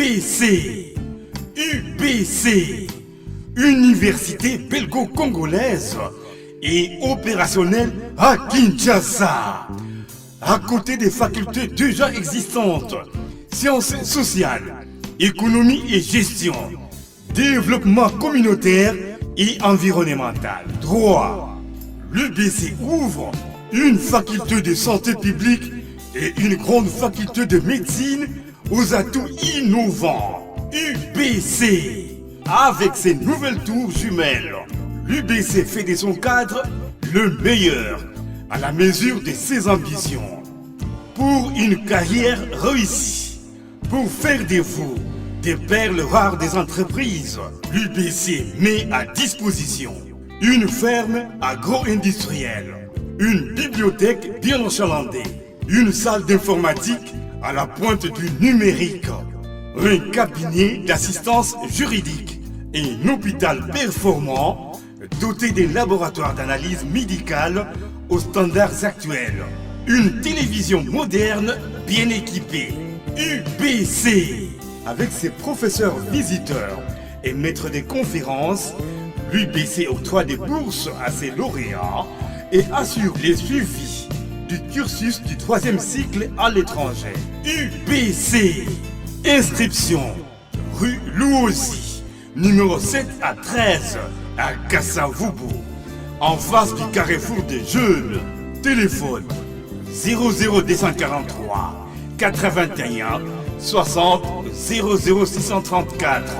UBC. UBC. Université belgo-congolaise et opérationnelle à Kinshasa. À côté des facultés déjà existantes, sciences sociales, économie et gestion, développement communautaire et environnemental, droit, l'UBC ouvre une faculté de santé publique et une grande faculté de médecine aux atouts innovants. UBC. Avec ses nouvelles tours jumelles, l'UBC fait de son cadre le meilleur à la mesure de ses ambitions. Pour une carrière réussie, pour faire de vous des perles rares des entreprises, l'UBC met à disposition une ferme agro-industrielle, une bibliothèque bien enchalandée, une salle d'informatique à la pointe du numérique, un cabinet d'assistance juridique et un hôpital performant doté des laboratoires d'analyse médicale aux standards actuels. Une télévision moderne bien équipée. UBC. Avec ses professeurs visiteurs et maîtres des conférences, l'UBC octroie des bourses à ses lauréats et assure les suivis du cursus du 3e cycle à l'étranger. UBC. Inscription rue Louosi, numéro 7 à 13 à Kassavubu, en face du carrefour des jeunes. Téléphone 00243 81 60 00634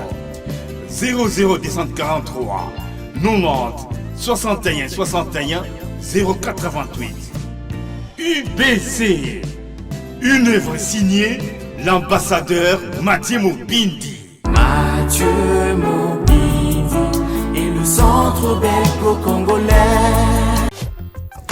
00243 90 61 61 088. UBC. Une œuvre signée l'ambassadeur Mathieu Mobindi. Mathieu Mobindi et le centre belgo-congolais.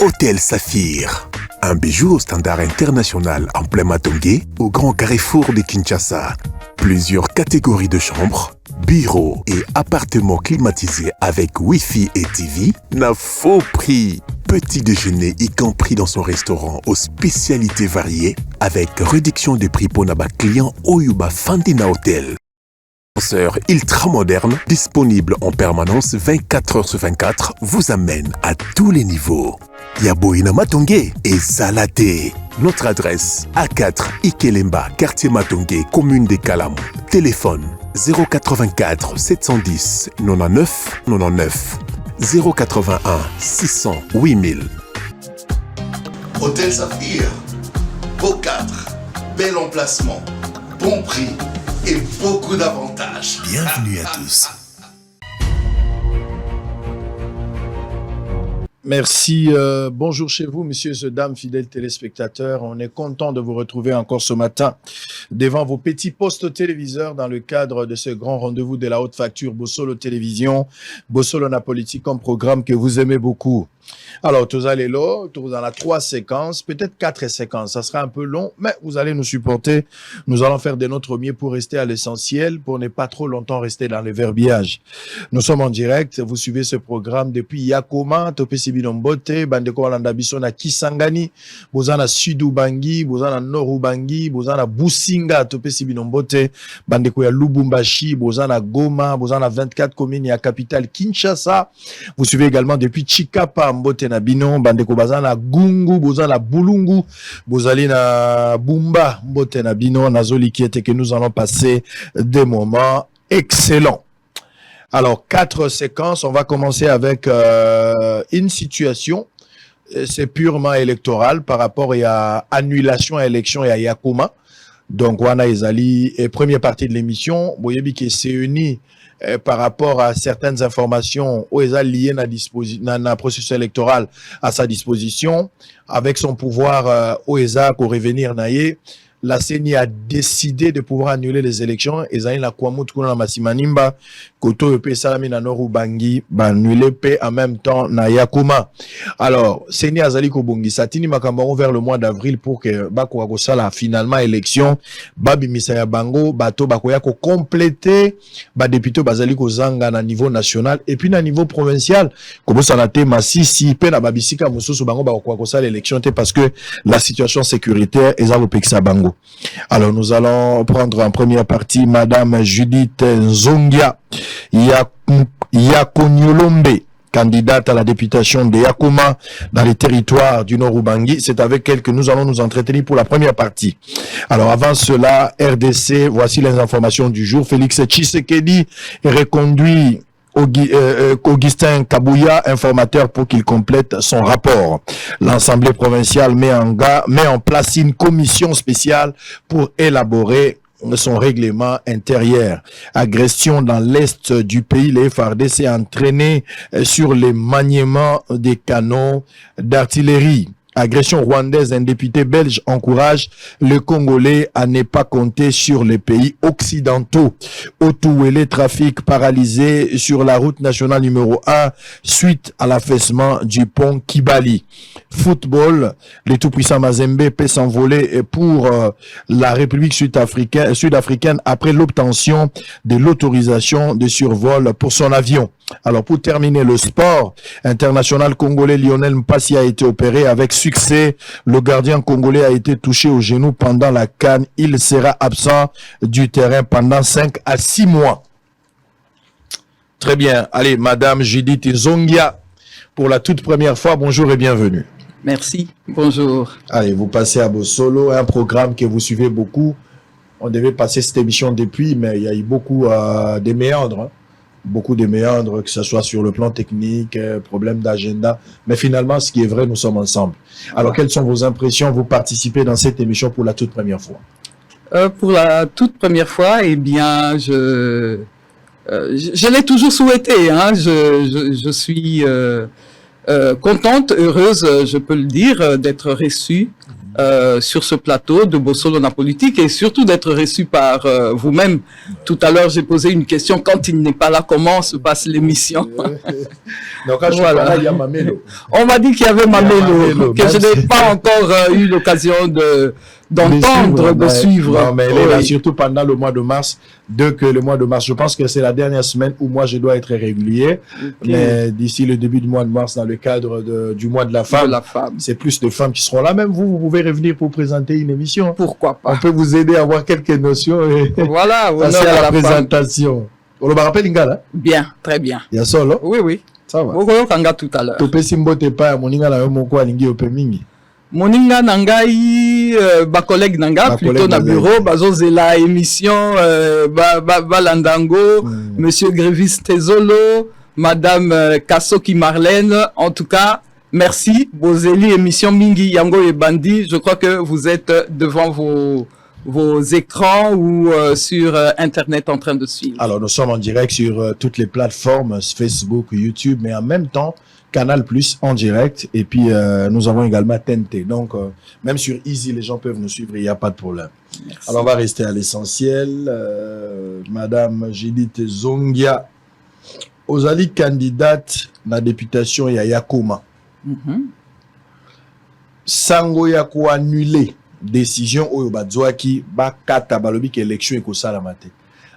Hôtel Saphir, un bijou au standard international en plein Matongé, au grand carrefour de Kinshasa. Plusieurs catégories de chambres, bureaux et appartements climatisés avec Wi-Fi et TV, n'a faux prix. Petit déjeuner y compris dans son restaurant aux spécialités variées avec réduction des prix pour naba clients Oyuba Fandina Hotel. Ascenseur ultra moderne, disponible en permanence 24 heures sur 24, vous amène à tous les niveaux. Yaboina Matongé et Salaté. Notre adresse A4 Ikelemba, quartier Matongé, commune des Kalam. Téléphone 084 710 99 99. 081 600 8000. Hôtel Saphir, beau cadre, bel emplacement, bon prix et beaucoup d'avantages. Bienvenue à tous. Merci. Bonjour chez vous, messieurs et dames, fidèles téléspectateurs. On est content de vous retrouver encore ce matin devant vos petits postes téléviseurs dans le cadre de ce grand rendez-vous de la haute facture Bossolo Télévision, Bossolo na politique, un programme que vous aimez beaucoup. Alors, tous allez là, tous dans la 3 séquences, peut-être 4 séquences. Ça sera un peu long, mais vous allez nous supporter. Nous allons faire de notre mieux pour rester à l'essentiel, pour ne pas trop longtemps rester dans le verbiage. Nous sommes en direct. Vous suivez ce programme depuis Yakoma, Topesi Binombote, Bandeko Walandabiso na Kisangani, Bozana Sudou Bangi, Bozana Noru Bangi, Bozana Businga, Topesi Binombote, Bandeko ya Lubumbashi, Bozana Goma, Bozana 24 communes ya capitale Kinshasa. Vous suivez également depuis Chikapa, Mbote na Bino, Bandeko Bazana Gungu, Bozana Bulungu, Bozali na Bumba, Mbote na Bino, Nazoli qui était que nous allons passer des moments excellents. Alors, 4 séquences. On va commencer avec une situation. C'est purement électoral par rapport à annulation à élection et à Yakoma. Donc, Wana Ezali, première partie de l'émission. Boyebi qui s'est uni par rapport à certaines informations où Ezali liées dans le processus électoral à sa disposition. Avec son pouvoir, Oeza pour revenir naïe. La CENI a décidé de pouvoir annuler les élections. Et Zayn la Kwamut Kuna Masimanimba, Koto Epe Salami na Noru Bangi, annulé P en même temps na Yakoma. Alors, CENI Azali Kobongi, Satini Makambaron vers le mois d'avril pour que Bako Akosala finalement élection. Babi Misaya Bango, Bato Bakoyako compléter, député Bazali Kozanga na niveau national et puis na niveau provincial. Comme ça n'a été Massisi, Pena Babisika Moussousou Bango Bako Akosala l'élection parce que la situation sécuritaire est à Bango. Alors, nous allons prendre en première partie Madame Judith Nzongia Yakonyolombe, candidate à la députation de Yakoma dans les territoires du Nord-Ubangi. C'est avec elle que nous allons nous entretenir pour la première partie. Alors avant cela, RDC, voici les informations du jour. Félix Tshisekedi est reconduit Augustin Kabouya, informateur, pour qu'il complète son rapport. L'Assemblée provinciale met en place une commission spéciale pour élaborer son règlement intérieur. Agression dans l'est du pays, les FARDC s'est entraîné sur les maniements des canons d'artillerie. Agression rwandaise, un député belge encourage le Congolais à ne pas compter sur les pays occidentaux. Otouélé, trafic paralysé sur la route nationale numéro 1 suite à l'affaissement du pont Kibali. Football, les tout-puissants Mazembe peut s'envoler pour la République sud-africaine après l'obtention de l'autorisation de survol pour son avion. Alors, pour terminer le sport international congolais, Lionel Mpassi a été opéré avec succès. Le gardien congolais a été touché au genou pendant la CAN. Il sera absent du terrain pendant 5 à 6 mois. Très bien. Allez, Madame Judith Nzongia, pour la toute première fois, bonjour et bienvenue. Merci, bonjour. Allez, vous passez à Bossolo, un programme que vous suivez beaucoup. On devait passer cette émission depuis, mais il y a eu beaucoup de méandres. Hein. Beaucoup de méandres, que ce soit sur le plan technique, problème d'agenda. Mais finalement, ce qui est vrai, nous sommes ensemble. Alors, quelles sont vos impressions? Vous participez dans cette émission pour la toute première fois. Pour la toute première fois, eh bien, je l'ai toujours souhaité. Hein. Je suis contente, heureuse, je peux le dire, d'être reçue sur ce plateau de Bossolo na politique et surtout d'être reçu par vous-même. Tout à l'heure, j'ai posé une question. Quand il n'est pas là, comment se passe l'émission? Donc, quand je suis pas là, il y a Mamelo. On m'a dit qu'il y avait Mamelo, que je n'ai pas encore eu l'occasion d'entendre, de suivre. Non, mais elle est là, surtout pendant le mois de mars. Que le mois de mars, je pense que c'est la dernière semaine où moi je dois être régulier. Okay. Mais d'ici le début du mois de mars, dans le cadre du mois de la femme, c'est plus de femmes qui seront là. Même vous pouvez revenir pour présenter une émission. Pourquoi pas? On peut vous aider à avoir quelques notions et voilà, passer à la présentation. On le rappelle, Ingala? Bien, très bien. Il y a ça, là? Oui, oui. Ça va. Vous voyez Kanga tout à l'heure. Tu peux simboter pas, mon Ingala, mon quoi, Lingi Opemingi. Moninga nangai ba collègue nanga plutôt na bureau bazozela émission balandango monsieur Grévis Tezolo, madame Kasoki Marlène. En tout cas, merci. Bozeli émission Mingi Yango et Bandi. Je crois que vous êtes devant vos écrans ou sur internet en train de suivre. Alors nous sommes en direct sur toutes les plateformes, Facebook, YouTube, mais en même temps Canal Plus en direct, et puis nous avons également TNT. Donc, même sur Easy, les gens peuvent nous suivre, il n'y a pas de problème. Merci. Alors, on va rester à l'essentiel. Madame Judith Nzongia, Ozali candidate na députation ya Yakoma. Sango yako annulé décision oyo bazwaki bakata balobi ke élection ekosala mate.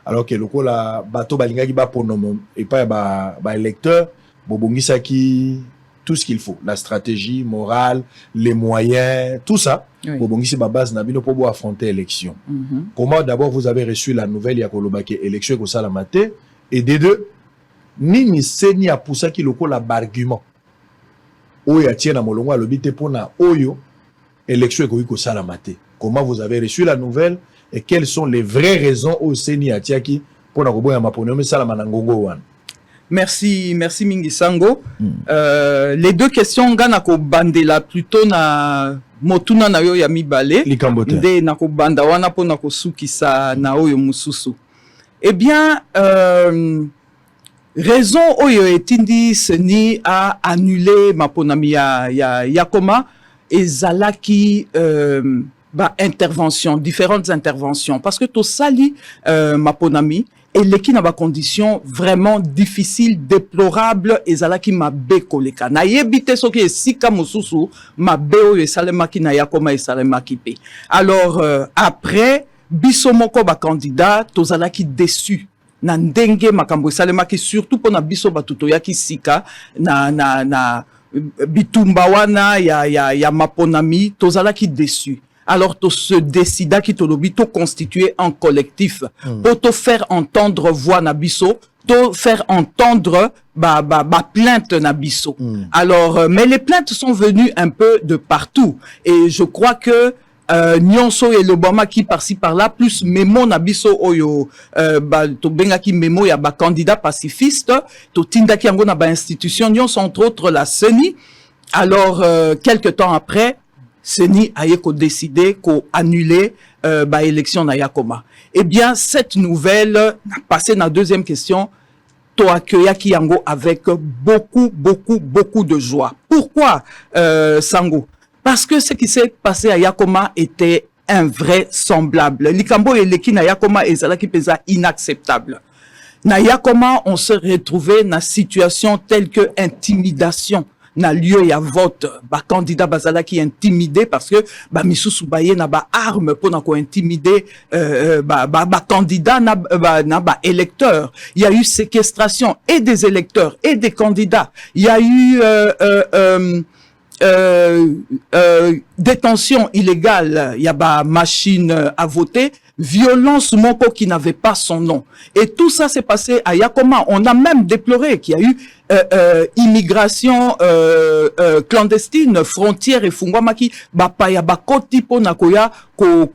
Alors que loko la bato balingaki ba ponomo et pas ba électeur Bobongisaki tout ce qu'il faut, la stratégie morale, les moyens, tout ça. Bobongisi ba base na bino pour affronter l'élection. Comment d'abord vous avez reçu la nouvelle ya kolobaki élection ko sala maté et des deux nini seni a poussa ki loko la argument. Oya tiena molongo alobite pona oyo élection ko sala maté. Comment vous avez reçu la nouvelle et quelles sont les vraies raisons au seni a tiaki pona ko boya mapono me sala manangongo wan. Merci Mingi Sango. Les deux questions ngana ko bandela plutôt na motuna na yo ya mibale nde na ko banda wana po na ko sukisa na oyo mususu. Eh bien raison oyo etindi seni a annulé maponami ya Yakoma ezalaki différentes interventions parce que to sali maponami et l'équipe n'a pas conditions vraiment difficiles, déplorables, et zalaki mabe koleka. Na yebite soki esika mususu, mabe oyo esalemaki na Yakoma esalemaki pe. Alors, après, bisomoko ba candidat, tozalaki déçu. Na ndenge makambo esalemaki, surtout pour na biso batuto yaki sika, na bitumba wana ya maponami, tozalaki déçu. alors to se décida qui to lobi to constituer un collectif pour te faire entendre voix na biso, te faire entendre ba plainte na biso. Alors mais les plaintes sont venues un peu de partout et je crois que nyonso et l'Obama qui par-ci par-là plus memo na biso oyo to benga ki memo ya ba candidat pacifiste to tindaki yango na ba institution nyonso entre autres la CENI. Alors quelque temps après CENI a décidé qu'on annulait ba élection na Yakoma. Eh bien cette nouvelle passé na deuxième question to accueillaki yango avec beaucoup de joie. Pourquoi Sango? Parce que ce qui s'est passé à Yakoma était invraisemblable. Likambo et leki na Yakoma ezalaki peza inacceptable. Na Yakoma, on se retrouvait dans situation telle que intimidation. Na lieu ya vote, ba candidat bazala qui intimidé parce que ba misusu baye na ba arme pour na ko intimider ba candidat na ba électeur. Il y a eu séquestration et des électeurs et des candidats. Il y a eu détention illégale, il y a ba machine à voter, violence moko qui n'avait pas son nom. Et tout ça s'est passé à Yakoma. On a même déploré qu'il y a eu immigration clandestine, frontière et fungwamaki bapaya bakoti po nakoya ko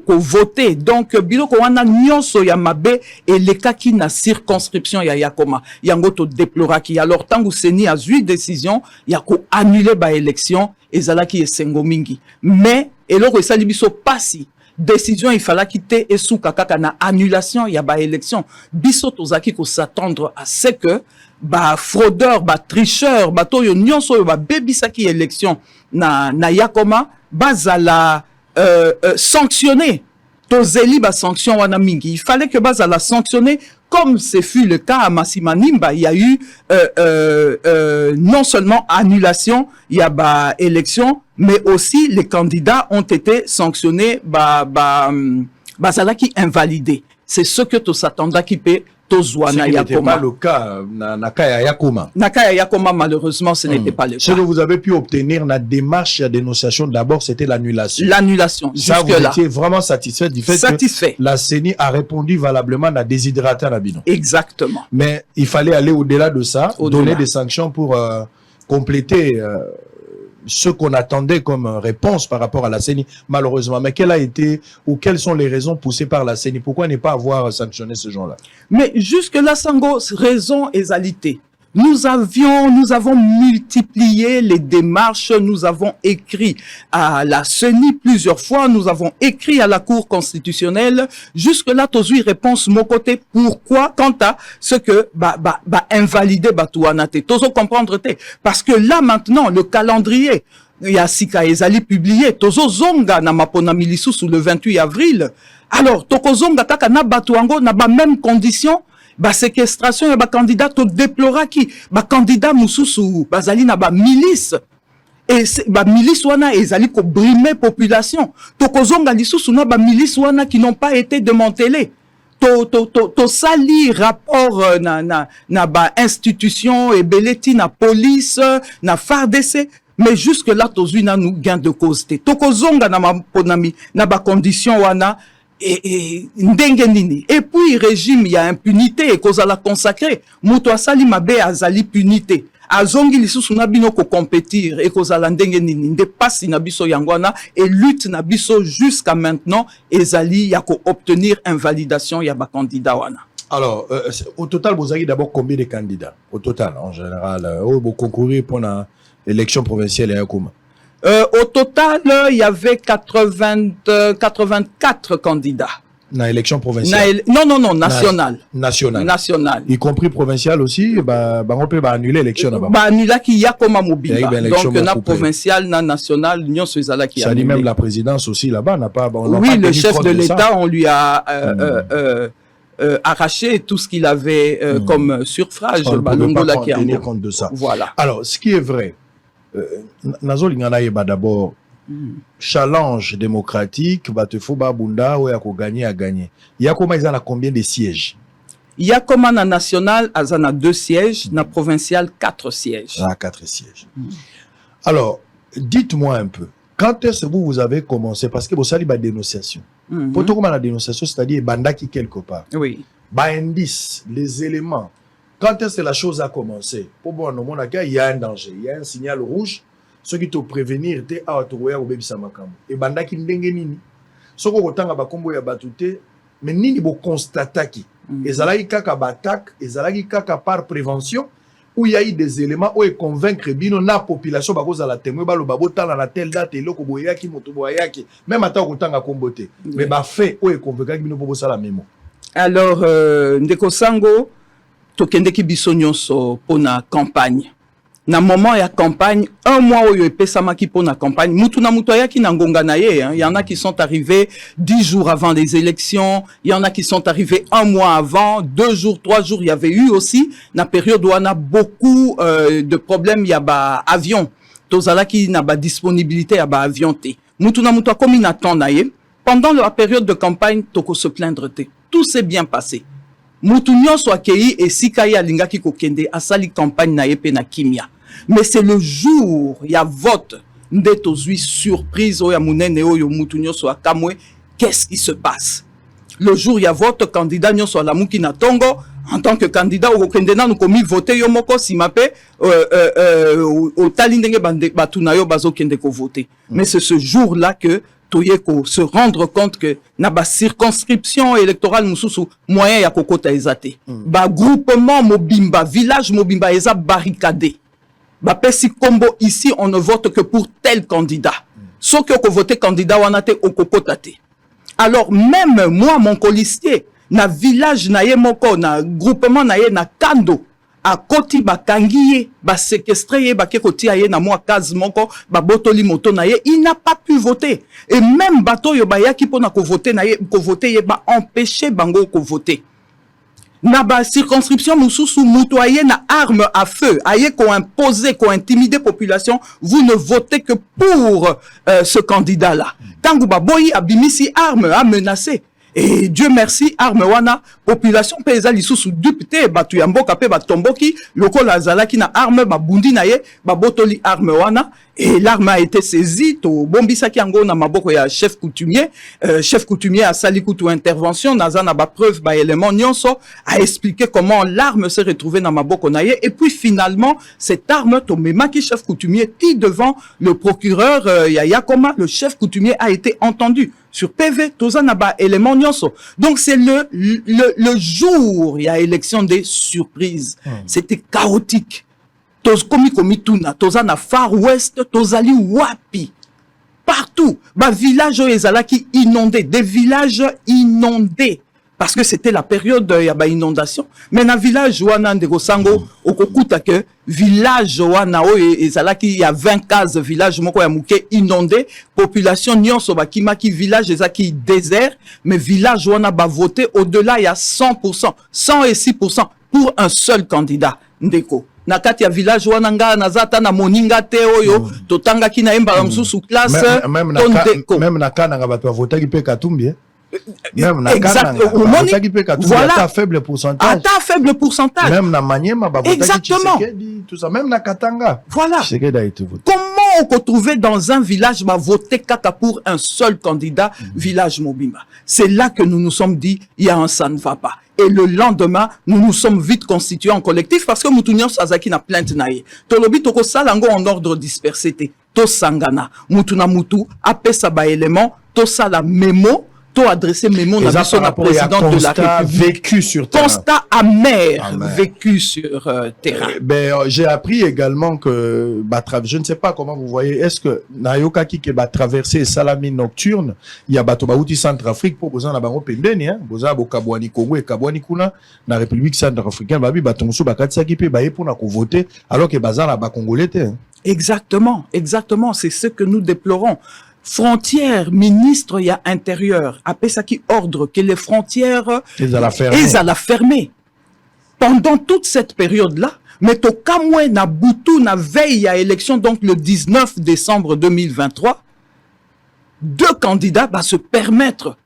voter. Donc biloko wana nyonso ya mabe et leka ki na circonscription ya Yakoma. Yango to déploraki. Alors tangu CENI a eu décision ya ko annuler ba élection ezalaki esengo mingi. Mais eloko esali biso pasi décision il fallait quitter et sous kaka na annulation il y a ba élection biso tozaki ko s'attendre à ce que ba fraudeur ba tricheur ba to yo nyonso ba bebisaki élection na Yakoma bazala sanctionner tozeli ba sanction wana mingi. Il fallait que bazala sanctionner comme ce fut le cas à Masimanimba. Il y a eu non seulement annulation, il y a ba élection, mais aussi les candidats ont été sanctionnés bazala qui invalidé. C'est ce que to s'attendait qui peut tozwa na Yakoma. Ce n'était pas le cas na Kaya Yakoma. Na Kaya Yakoma, malheureusement, ce n'était pas le cas. Ce que vous avez pu obtenir dans la démarche de dénonciation, d'abord, c'était l'annulation. L'annulation, ça, vous étiez vraiment satisfait du fait que la CENI a répondu valablement à la déshydratation à Bino. Exactement. Mais il fallait aller au-delà de ça, donner des sanctions pour compléter ce qu'on attendait comme réponse par rapport à la CENI, malheureusement. Mais quelle a été, ou quelles sont les raisons poussées par la CENI? Pourquoi ne pas avoir sanctionné ce genre-là? Mais jusque-là, Sango, raison égalité. Nous avons multiplié les démarches, nous avons écrit à la CENI plusieurs fois, nous avons écrit à la Cour constitutionnelle. Jusque-là, tozui réponse mon côté. Pourquoi? Quant à ce que invalider Batouanate. Tozo comprendre te. Parce que là maintenant, le calendrier, il y a Sika Ezali publié, Tozo Zonga na Mapona Milisu sous le 28 avril. Alors, Toko Zonga kaka na Batouango na ba même condition. Ba séquestration et ba candidat to déplora qui ba candidat mususu bazali na ba milice et ba milice wana ezali ko brimer population to kozonga lisusu na ba milice wana qui n'ont pas été démantelés to sali rapport na ba institution et beleti na police na FARDC. Mais jusque là tozui na nous gain de cause te to kozonga na maponami na ba condition wana et ndengenini. Et puis régime il y a impunité et cause à la consacrer muto asali mabe azali punité azongi lisusu na bino ko compétir et cause à la ndengenini dépasse na biso yangwana et lutte na biso jusqu'à maintenant ezali ya ko obtenir invalidation ya ba candidat wana. Alors au total vous avez d'abord combien de candidats au total en général vous concourir pour la élection provinciale à Yakoma? Au total, il y avait 84 candidats. Dans l'élection provinciale? Non, nationale. Nationale. Y compris provinciale aussi, on peut annuler l'élection là-bas. Annuler qui y a comme mobile. Donc, na provinciale, na nationale, l'Union Suisse-là qui a ça dit même la présidence aussi là-bas, n'a pas. Oui, le chef de l'État, on lui a arraché tout ce qu'il avait comme suffrage. On ne peut pas tenir compte de ça. Voilà. Alors, ce qui est vrai, Nazo Lingana yeba d'abord challenge démocratique batefo babunda ou yako gagner à gagner. Yakoma ils en a combien de sièges? Yakoma na national azana 2 sièges, na provincial 4 sièges. 4 sièges. Alors, dites-moi un peu Quand est-ce que vous avez commencé? Parce que vous savez, la dénonciation. Pour tout la dénonciation, c'est-à-dire banda qui quelque part. Oui. Indice, les éléments. Quand est-ce que la chose a commencé? Pour bon, il y a un danger, il y a un signal rouge. Ceux qui te prévenir, tu es à ou baby samakam. Et banda qui n'dengue nini. Ce qu'on entend à bakombo ya batute, mais nini bo constata qui. Et zalaki kaka batak, et zalaki kaka par prévention, où il y a eu des éléments où ils convaincre bino na population ba cause à la témoin ba lo babo tala na telle date et loko boyaki moto boyaki même ata ko tanga kombote mais ba fait où ils convaincre bino pour ça la mémo. Alors ndeko sango tokende ki biso nyonso pona campagne. Na moment ya campagne, un mois oyo epesama ki pona campagne, mutu na mutu ayaki na ngonga na ye, hein. Il y en a qui sont arrivés 10 jours avant les élections, il y en a qui sont arrivés un mois avant, 2 jours, 3 jours, il y avait eu aussi, na période où on a beaucoup de problèmes, il y a ba avion, tozala ki na ba disponibilité ya ba avion te. Mutu na mutu akomi na temps na ye, pendant la période de campagne, toko se plaindre te. Tout s'est bien passé. Mutu nyonso akei esika ye alingaki kokende asali campagne na ye pe na kimia. Mais c'est le jour, il y a vote, ndeto zui surprise, oya munene oyo mutu nyonso akamwe, qu'est-ce qui se passe? Le jour, il y a vote, candidat nyonso la muki na tongo, en tant que candidat, au kendena nous komi voter yo moko si mape, au talindenge batuna yo bazo kende ko voter. Mais c'est ce jour-là que toyeko se rendre compte que na ba circonscription électorale mususu moyen ya kokota ezate. Ba groupement mobimba, village mobimba eza barricadé. Bah, si combo ici, on ne vote que pour tel candidat. Sauf que vous votez candidat, on a été au cocotate. Alors, même moi, mon colistier, na village, na ye moko, na groupement, na ye na kando, à koti ba kangiye, ba séquestré, ba kekoti aye na moi kaz moko, ba botoli moto na ye, il n'a pas pu voter. Et même bato yo ba yaki pona ko voter na ye, ko voter ye, ba empêcher bango ko voter. Na ba circonscription mususu mutoye na arme à feu aye ko imposer ko intimider population, vous ne votez que pour ce candidat là. Tangu ba boyi abimisi arme a menacé. Et Dieu merci, arme wana, population paysa lisusu député, batu ya mboka pe batomboki, loko la zalaki na arme, babundi na ye, babotoli arme wana, et l'arme a été saisie, to bombisa ki ango na maboko ya chef coutumier a sali kutu intervention, nazana ba preuve, ba élément nyonso, a expliqué comment l'arme s'est retrouvée na maboko na ye, et puis finalement, cette arme, to memaki chef coutumier, qui devant le procureur, Yakoma, le chef coutumier a été entendu. Sur PV, tozana ba élément nyonso. Donc c'est le jour, il y a élection des surprises. C'était chaotique. Toz komi tuna, tozana Far West, tozali wapi. Partout, ba village ezalaki inondé, des villages inondés. Parce que c'était la période ya ba inondation. Mais na village wana ndeko sango okokuta que village wana o ezalaki il y a 20 cases village moko ya muke inondé, population nyonso bakima ki village ezaki désert, mais village wana ba voté au-delà il y a 100%, 106% pour un seul candidat ndeko. Na kati ya village wana nga nazata na moninga te oyo totanga ki na emba mususu classe même na kana nga bato votaki pe Katumbi. Même na voilà, à faible pourcentage. À faible pourcentage. Même na Maniema, exactement. Tout ça, même na Katanga. Voilà. Comment on peut trouver dans un village va voter kaka pour un seul candidat, village Mobimba. C'est là que nous nous sommes dit, il y a un ça ne va pas. Et le lendemain, nous nous sommes vite constitués en collectif parce que Moutounian Sazaki na plainte naïe. Tolobi toko salango en ordre dispersé. To sangana. Moutuna Moutou, apesa ba élément, to sala mémo, adressé mémo na président de la République. Vécu sur terrain. Constat amer vécu sur terrain. J'ai appris également que je ne sais pas comment vous voyez, est-ce que Nayoka qui va traverser Salamine nocturne, il y a Bato Baouti Centrafrique pour besoin na bango pendeni hein, besoin bo Kabwani Congo et Kabwani kuna na République centrafricaine babi batonso bakatsa ki pe baye pour na ko voter alors que bazan la ba congolais hein. Exactement, c'est ce que nous déplorons. Frontières, ministre, il y a intérieur. Après ça qui ordre que les frontières ils à la fermer. Pendant toute cette période-là, mais to kamwe na butu na veille à élection, donc le 19 décembre 2023, deux candidats va se permettre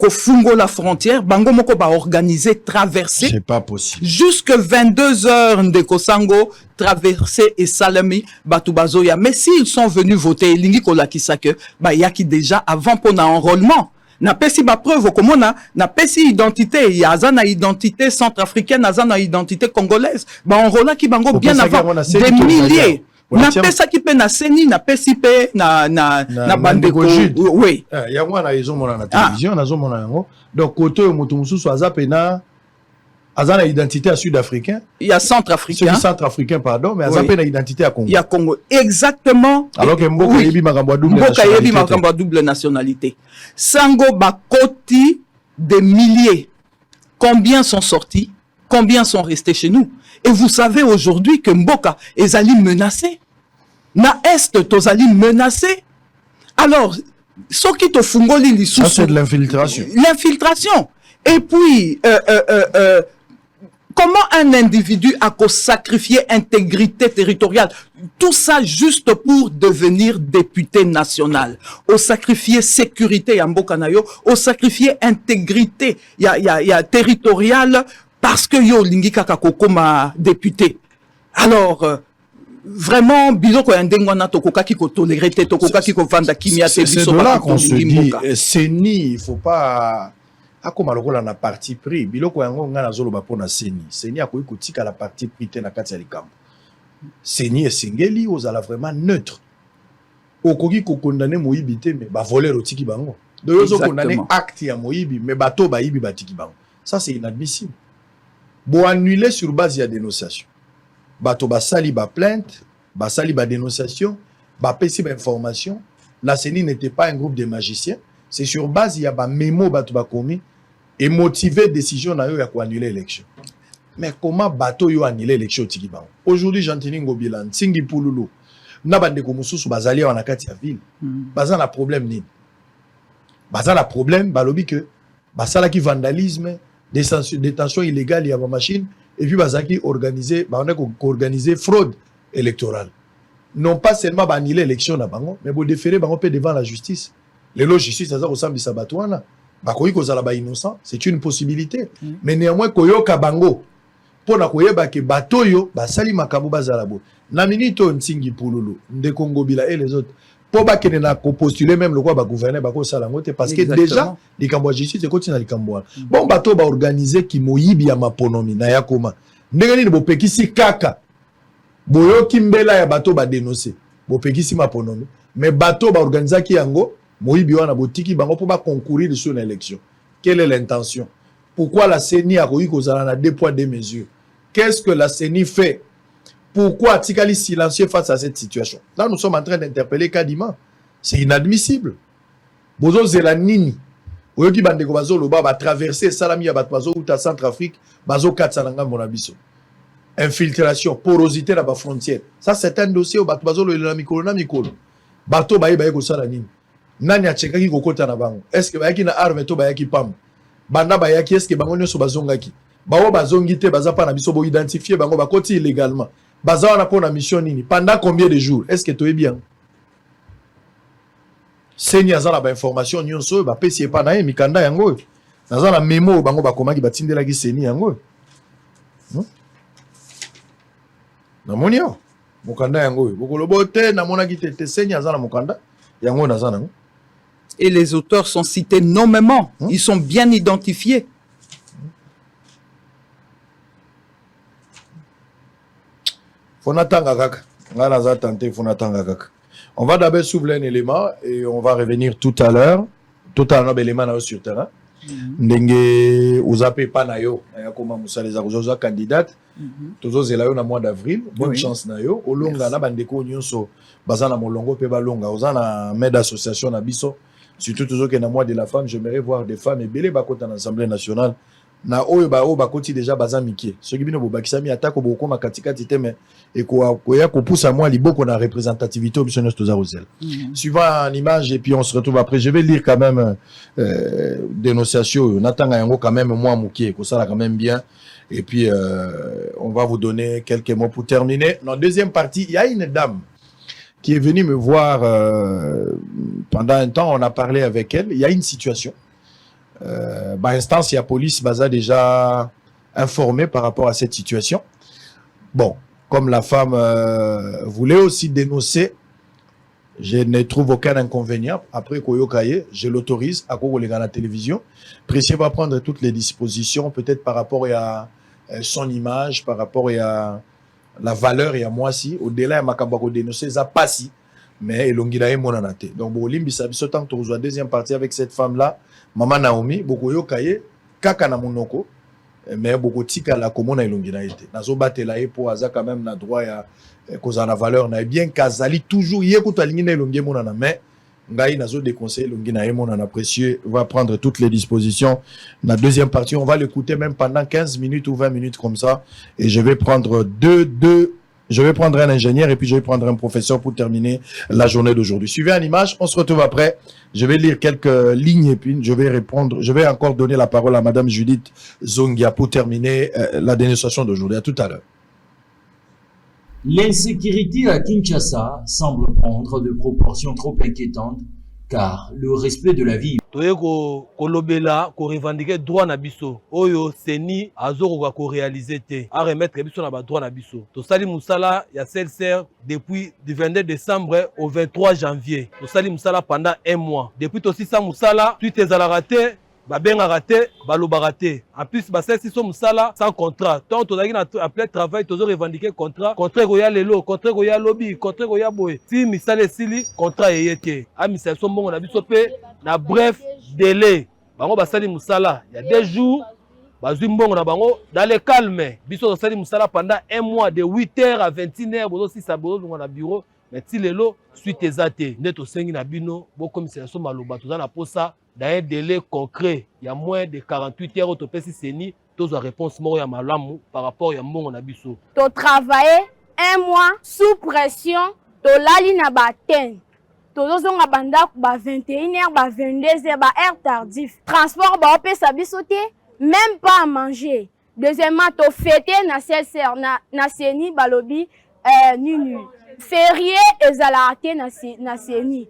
kofungo la frontière, bango moko ba organiser traverser. C'est pas possible. Jusque 22 heures ndeko sango traverser et salami batubazoya. Mais s'ils sont venus voter, lingi kolakisa que ba yaki déjà avant pour na enrôlement. Na pesi ba preuve comment na pesi identité, ya azana identité centrafricaine, azana identité congolaise. Ba enrôla ki bango bien avant des milliers. Na pesa ki pe na seni, na pesi pe na bandeko. Oui. Ya mwana izo mona na télévision, na zo mona yango. Donc koto yo mutu mususu azape na azana identité à sud-africain. Il y a centrafricain. C'est centrafricain pardon, mais azape na identité à Congo. Il y a Congo. Exactement. Alors que Mboka yebi makambo double nationalité. Mboka yebi makambo double nationalité. Sango bakoti des milliers. Combien sont sortis? Combien sont restés chez nous? Et vous savez aujourd'hui que Mboka est allé menacé. Na Est, tozali menacé. Alors, ce qui te fungoli li sous. Ça, c'est de l'infiltration. L'infiltration. Et puis, comment un individu a sacrifié intégrité territoriale? Tout ça juste pour devenir député national. Au sacrifier sécurité ya Mboka na yo, au sacrifier intégrité ya territoriale parce que yo lingi kaka kokoma député. Alors, vraiment, biloko ya ndengwana tokoka ki ko tolérer te, tokoka ki ko vanda kimia te biso. C'est de là qu'on se dit, Seni, il faut pas... Akoma lokola na parti pris, biloko yango nga na zolo bapona Seni. Seni akoyi kotika la parti pris te na kati ya likambo. Seni esengeli ozala vraiment neutre. Okoki ko condamner moyibi te mais ba voler otiki bango. De yozo condamner acte ya moyibi mais bato ba yibi batiki bango. Ça c'est inadmissible. Bo annuler sur base ya dénonciation. Bato ba sali ba plainte, ba sali ba dénonciation, ba pesi ba information. La Seni n'était pas un groupe de magiciens. C'est sur base il y a ba mémo bato ba komi et motiver décision na yo ya ko annuler l'élection. Mais comment bato yo annuler l'élection tiki bango? Aujourd'hui Jean-Tini Ngobila, Ntingi Pululu, na bande ko mususu bazali wana kati ya ville. Baza na problème nini? Baza na problème balobi que basala ki vandalisme, détention illégale ya ba machine et puis bazaki organiser organiser fraude électorale. Non pas seulement ba annuler l'élection na bango, mais bo déférer bango pe devant la justice. Les justice ça ressemble à Batouana. Bakoyi kozala ba innocent, c'est une possibilité. Mais néanmoins koyoka bango pona koyeba ke batoyo basali makambo bazala bo. Na minito Ntingi Pululu, Ndeko Ngobila et les autres. Po ba kene na ko postuler même le quoi ba gouverner ba ko sala ngote parce que déjà likambo justice continue na likambo. Bon bato ba organiser ki moyibi ya maponomi na yakoma. Ndenge nini bo pekisi kaka. Boyo kimbela ya bato ba dénoncer. Bo pekisi maponomi. Mais bato ba organiser ki yango Moïbi wana botiki bango pour pas concourir sur l'élection. Quelle est l'intention? Pourquoi la CENI a reçu kozala 2 poids 2 mesures? Qu'est-ce que la CENI fait? Pourquoi Tikali silencieux face à cette situation? Là, nous sommes en train d'interpeller Kadima. C'est inadmissible. Bozo zela nini? Oyoki bandeko bazo loba ba traverser salami ya batwazo ou ta Centrafrique, bazo katsananga monabiso. Infiltration, porosité dans la frontière. Ça c'est un dossier au batwazo le na mikolo na mikolo. Bato baye baye ko sala nini? Nani achekaki kokota na bango? Est-ce que bayaki na arme to bayaki pam? Banda bayaki est-ce que bango nyoso bazongaki? Bawo bazongi te baza pa na biso bo identifier bango bakoti illégalement. Baza wana pona mission nini? Pendant combien de jours? Est-ce que toi bien? Seni azala ba information nyonso ba pesi pa na ye mikanda yango. Nazala memo bango bakomaki batindela ki Seni yango. Na monio. Mukanda yango. Bokolobote na monaki te Seni azala mukanda yango nazana ngo. Et les auteurs sont cités nommément. Ils sont bien identifiés. On va d'abord soulever un élément et on va revenir tout à l'heure. Tout à l'heure, l'élément sur terrain. Ndenge uzape panayo ayakoma musaleza kuzoza candidate tozo zelayo na mois d'avril bonne chance nayo olonga na bandeko nyonso bazana molongo pe balonga ozana med association na biso surtout tozo ke na mois de la femme j'aimerais voir des femmes ebele bakota na assemblée nationale na oyo bakoti déjà bazamikie soki bino bobakisami atako bokoma katikati te mais et koya kopusa moi liboko na représentativité biso nyonso toza rozel suivant en image et puis on se retrouve après. Je vais lire quand même dénonciation natanga yango quand même moi mukie ko sala quand même bien et puis on va vous donner quelques mots pour terminer. Dans la deuxième partie, il y a une dame qui est venue me voir pendant un temps, on a parlé avec elle. Il y a une situation. instance, il y a police, baza déjà informé par rapport à cette situation. Bon, comme la femme voulait aussi dénoncer, je ne trouve aucun inconvénient. Après Koyokaye, je l'autorise à Kogolega à la télévision. Précieux va prendre toutes les dispositions, peut-être par rapport à son image, par rapport à la valeur et à moi si. Au-delà, il m'a dénoncé, ça passe. Mais il a mon anate. Donc, bon, Limbi Sabiso, tant que tu as deuxième partie avec cette femme-là, Maman Naomi, beaucoup Yokaye, Kaka na Monoko, mais beaucoup tika la commune ilongina été. Nazo batela pour aza quand même na droit ya cause na valeur na bien kazali toujours yekuta lingina ilongie monana mais ngai nazo déconseiller ilongina e monana précieux va prendre toutes les dispositions. La deuxième partie, on va l'écouter même pendant 15 minutes ou 20 minutes comme ça et je vais prendre je vais prendre un ingénieur et puis je vais prendre un professeur pour terminer la journée d'aujourd'hui. Suivez en image, on se retrouve après. Je vais lire quelques lignes et puis je vais répondre. Je vais encore donner la parole à Madame Judith Zongia pour terminer la dénonciation d'aujourd'hui. À tout à l'heure. L'insécurité à Kinshasa semble prendre de proportions trop inquiétantes car le respect de la vie. Toye ko lobela ko revendiquer droit na biso oyo seni azoko ko réaliser te a remettre biso na ba droit na biso to sali musala ya CLCR depuis du 22 décembre au 23 janvier to sali musala pendant un mois depuis to sisa musala tu te zala raté ba benga raté ba loba raté en plus ba celle-ci so musala sans contrat tant to daki na appelé travail to revendiquer contrat goya lelo contrat goya lobby contrat goya boy si misala sili contrat yete a misala so mbongo na biso pe na bref délai bango basali musala il y a 2 jours bazui mbongo na bango dans le calme biso basali musala pendant un mois de 8h à 21h bozo si ça bozo na bureau mais ti lelo suite ezate neto sengi na bino bo commissaire so maloba to na posa dans un délai concret il y a moins de 48 heures to pesi seni tozo réponse moko ya malamu par rapport ya mbongo na biso to travailler un mois sous pression to lali na baten tozozonga bandako ba 21h ba 22h ba heure tardif transport ba opesa biso te même pas à manger deuxièmement to fêter na CLCR na seni balobi nini férié ezala te na seni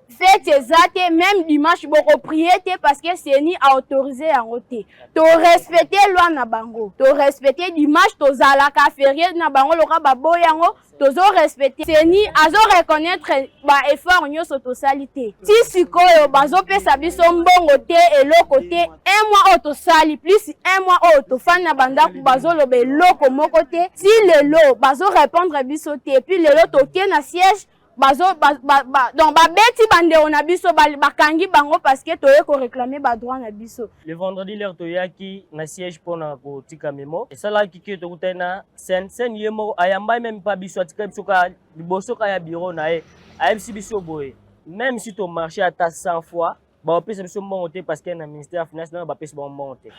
fête ezate même dimanche boko prier te parce que seni a autorisé yango te to respecter loi na bango to respecter dimanche to zala ka férié na bango loka ba boyango tozo respecter seni azo reconnaître ba effort nyoso to salité ti sikoyo bazo pesa biso mbongo te eloko te un mois auto sali plus un mois auto fana banda ku bazo lobe eloko moko te si lelo bazo répondre biso te puis lelo to tie na siège bazo donc ba beti bande on a biso bakangi bango parce que toye ko réclamer ba droit na biso le vendredi l'air toyaki na siège pona ko tika memo et ça là qui to kutena sen yemo ayamba même pas biso atika biso ka liboso ka ya bureau na e ayebisi biso boye même si to marché à 100 fois ba opesa biso monter parce que na ministère finance na ba pesa ba monter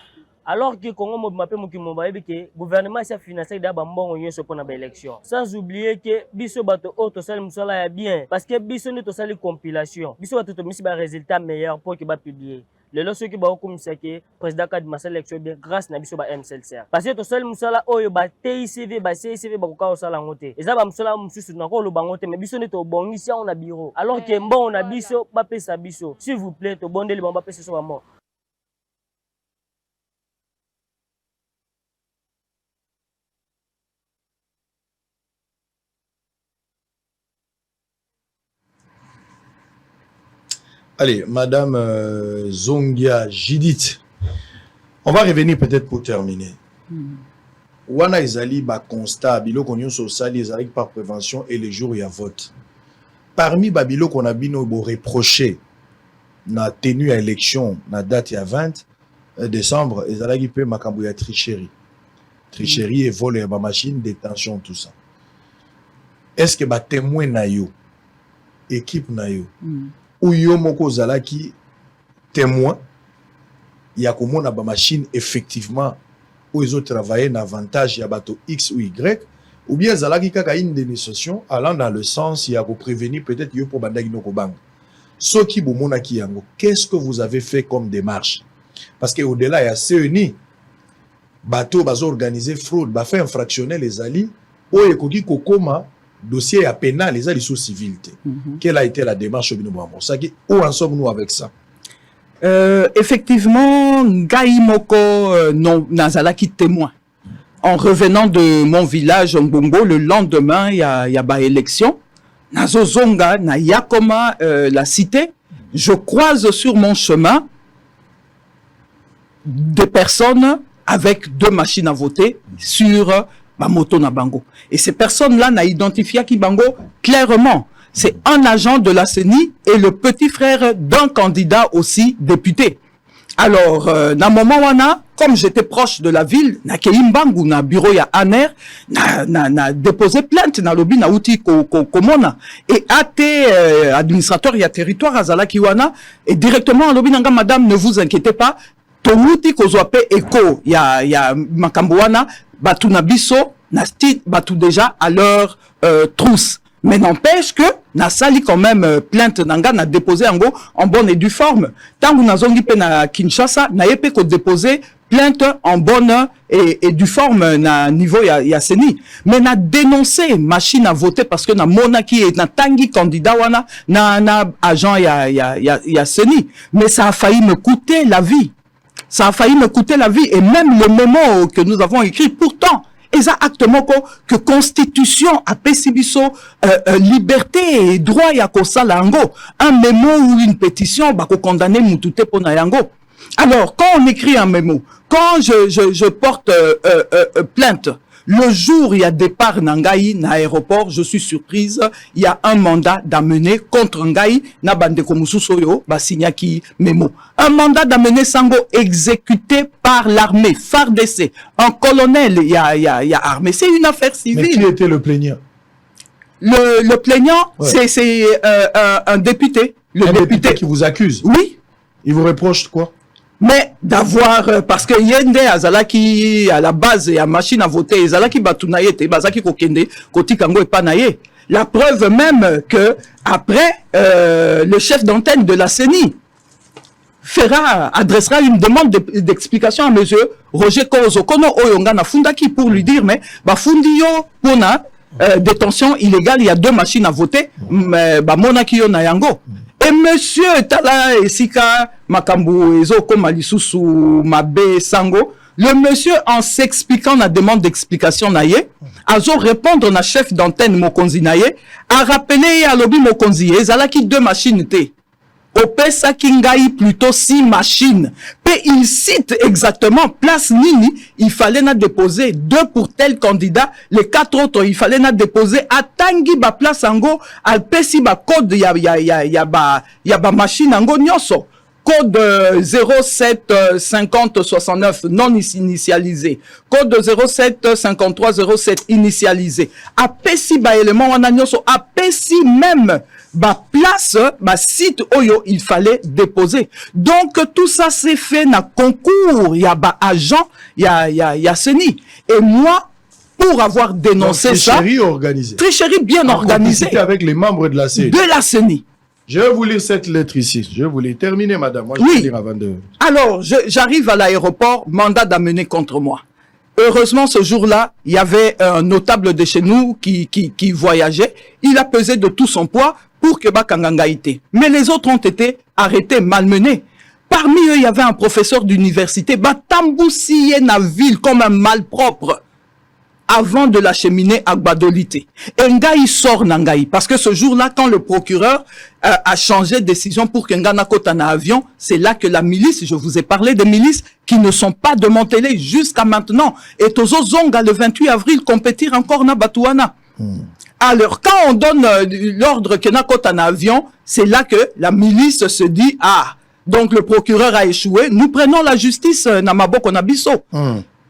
alors que Congo mobimapé mokimo ba que gouvernement sa financer da ba mbongo nyoso pona ba élection sans oublier que biso bato auto sali musala ya bien parce que biso ne to sali compilation biso bato to misi ba résultat meilleur pour que ba publier le lorsque qui ba okomisa que président kad masa élection bien grâce na biso ba MCLCR parce que to sali musala oyo ba TICV ba CICV ba ko sala ngote eza ba musala mususu na ko lo bangote mais biso ne to bongisi on a bureau alors que mbongo na biso ba pesa biso s'il vous plaît to bondeli ba pesa so ba mo. Allez, Madame Zongia Judith, on va revenir peut-être pour terminer. Wana ezali ba constat bilo konyo so sali ezali par prévention et les jours où il y a vote. Parmi babilo qu'on a bino bo reproché na tenue à élection na date ya 20 décembre ezali pe makambo ya tricherie. Tricherie et vol ya ba machine détention tout ça. Est-ce que ba témoin na yo équipe na yo ou yo moko zalaki témoin ya komona ba machine effectivement où ils ont travaillé en avantage ya bateau X ou Y ou bien zalaki kaka une dénonciation allant dans le sens ya ko prévenir peut-être yo pour bandaki no ko bang soki bomona ki yango qu'est-ce que vous avez fait comme démarche parce que au-delà ya CENI bateau bazo organiser fraude ba fait infractionnel les ali o ekoki kokoma dossier à pénal, les sous civilité. Quelle a été la démarche au Bino Bambo? Où en sommes-nous avec ça? Effectivement, ngai moko non nazalaki témoin. En revenant de mon village Mbongo, le lendemain, il y a ba élection. Nazozonga na yakoma la cité. Je croise sur mon chemin des personnes avec 2 machines à voter sur ma moto na bango. Et ces personnes-là n'a identifié qui bango clairement. C'est un agent de la CENI et le petit frère d'un candidat aussi député. Alors, na moment wana, comme j'étais proche de la ville, na keimbangu na bureau ya Aner, na déposé plainte na lobi na outi komona et administrateur ya territoire azala kiwana et directement lobi nanga madame ne vous inquiétez pas, to outi kozwape echo ya makambo wana batu na biso na sti batu déjà à leur trousse. Mais n'empêche que na sali quand même plainte nanga na déposé en bonne et due forme. Tant que nazongi pe na Kinshasa na yepe ko déposer plainte en bonne et due forme na niveau ya CENI. Mais na dénoncé machine à voter parce que na monaki et na tangi candidat wana na agent ya CENI. Mais ça a failli me coûter la vie. Ça a failli me coûter la vie et même le mémo que nous avons écrit pourtant eza acte moko que constitution a pesibiso liberté et droit ya kosala yango un mémo ou une pétition ba ko condamner mutute pona yango. Alors quand on écrit un mémo, quand je porte plainte, le jour il y a départ Nangaï na aéroport, je suis surprise, il y a un mandat d'amener contre Ngaï na bande komususoyo ba signaki mémo. Un mandat d'amener Sango exécuté par l'armée, FARDC, un colonel, il y a armée. C'est une affaire civile. Mais qui était le plaignant? Le plaignant, ouais. C'est un député. Le député qui vous accuse? Oui. Il vous reproche quoi? Mais d'avoir, parce que Yende Azalaki, à la base, il y a machine à voter, Azalaki Batunaye, Bazaki Kokende, Koti Kango et Panaye. La preuve même que, après, le chef d'antenne de la CENI adressera une demande d'explication à monsieur Roger Kozo, Kono Oyonga na Fundaki pour lui dire, mais, Fundiyo, Pona, détention illégale, il y a 2 machines à voter, mais, Monakio na Yango. Et monsieur Tala Esika Makambu Ezoko Malisusu Mabe Sango, le monsieur en s'expliquant la demande d'explication naye, azo répondre na chef d'antenne Mokonzi naye, a rappelé à Lobi Mokonzi, ezalaki 2 machines te. Opesa Kingai plutôt 6 machines. Et il cite exactement, place Nini, il fallait na déposer 2 pour tel candidat, les 4 autres, il fallait na déposer à Tangi ba place ango, al pesi ba code ya ba machine ango nyoso. Code 07 50 69 non initialisé. Code 07 53 07 initialisé. A pesi ba élément wana nyoso, a pesi même ba place, ba site oyo il fallait déposer. Donc tout ça s'est fait na concours, ya ba agent, ya CENI. Et moi, pour avoir dénoncé donc, ça, tricherie organisée. Tricherie bien organisée. C'était avec les membres de la CENI. De la CENI. Je vais vous lire cette lettre ici. Je vais vous lire. Terminez, madame. Moi, je vais lire avant de... Alors, j'arrive à l'aéroport, mandat d'amener contre moi. Heureusement, ce jour-là, il y avait un notable de chez nous qui voyageait. Il a pesé de tout son poids pour que Bakanganga ait. Mais les autres ont été arrêtés, malmenés. Parmi eux, il y avait un professeur d'université, Batamboussié na ville comme un malpropre, avant de l'acheminer à Gbadolité. Et Ngaï sort Nangaï. Parce que ce jour-là, quand le procureur a changé de décision pour que Ngana Kota na avion, c'est là que la milice, je vous ai parlé des milices qui ne sont pas démantelées jusqu'à maintenant. Et Tozo Zonga, le 28 avril, compétir encore na Batouana. Alors, quand on donne l'ordre que Ngana Kota na avion, c'est là que la milice se dit, ah, donc le procureur a échoué, nous prenons la justice na Maboko na Bisso.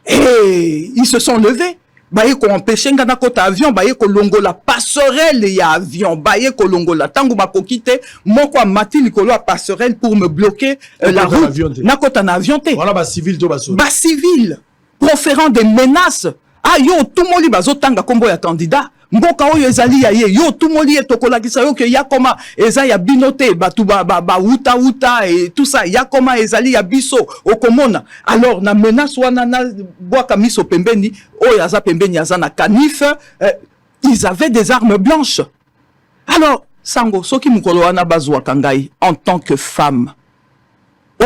Et ils se sont levés. Baye ko empêcher ngana kota avion, baye ko longola passerelle ya avion, baye ko longola tangu bakokite moko amati likolo a passerelle pour me bloquer la route. Na kota na avion te. Voilà ba civil to baso. Ba civil proférant des menaces. Ah yo tout moli bazo tanga kombo ya candidat. Mboka oyo ezali ya ye yo tout moli etokola kisa yo ke yakoma eza ya binote batu ba uta et tout ça yakoma ezali ya biso okomona. Alors na menace wana na boaka miso pembeni oyo aza pembeni aza na canif, ils avaient des armes blanches. Alors Sango soki mukolo wana bazwa kangai en tant que femme